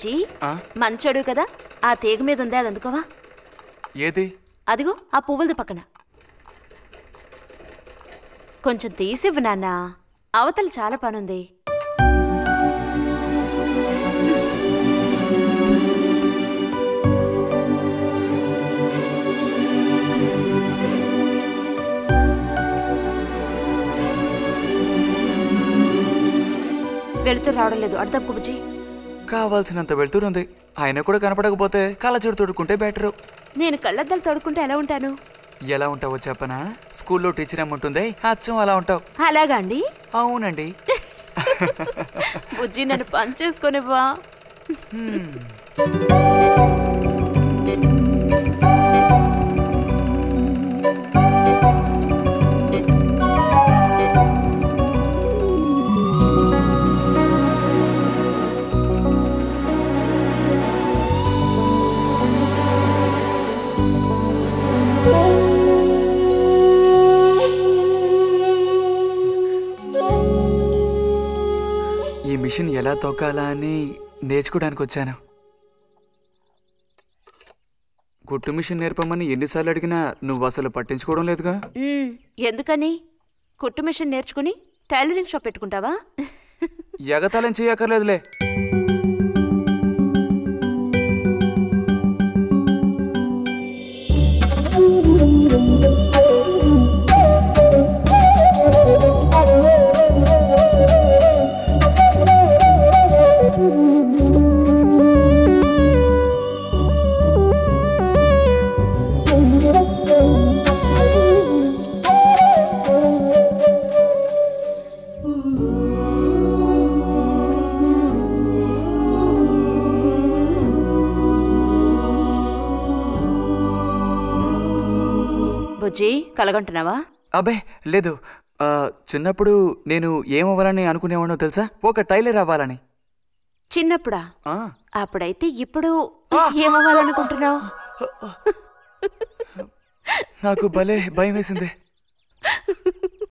బుజ్జి మంచోడు కదా, ఆ తీగ మీద ఉంది, అది అందుకోవా? ఏది? అదిగో ఆ పువ్వులది పక్కన. కొంచెం తీసివ్వు నాన్న, అవతల చాలా పనుంది. వెళుతూ రావడం లేదు, అర్థం బుజ్జి. కావాల్సినంత వెళ్తురుంది, ఆయన కూడా కనపడకపోతే కళ్ళజోడు తొడుక్కుంటే బెటరు. నేను కళ్ళద్దాలు తొడుక్కుంటే ఎలా ఉంటాను? ఎలా ఉంటావో చెప్పనా? స్కూల్లో టీచర్ ఏముంటుంది, అచ్చం అలా ఉంటావు. అలాగా అండి? అవునండి. బుజ్జి నన్ను పని చేసుకునివ్వా. ఈ మిషన్ ఎలా తొక్కాలా అని నేర్చుకోవడానికి వచ్చాను. కుట్టు మిషన్ నేర్పమని ఎన్నిసార్లు అడిగినా నువ్వు అసలు పట్టించుకోవడం లేదుగా. ఎందుకని? కుట్టు మిషన్ నేర్చుకుని టైలరింగ్ షాప్ పెట్టుకుంటావా? ఎగతాళం చేయక్కర్లేదులే. బుజ్జి కలగంటున్నావా? అబ్బే లేదు, చిన్నప్పుడు నేను ఏమవ్వాలని అనుకునేవాడో తెలుసా? ఒక టైలర్ అవ్వాలని. చిన్నప్పుడా? అప్పుడైతే ఇప్పుడు ఏమవ్వాలనుకుంటున్నావు? నాకు భలే భయం వేసింది.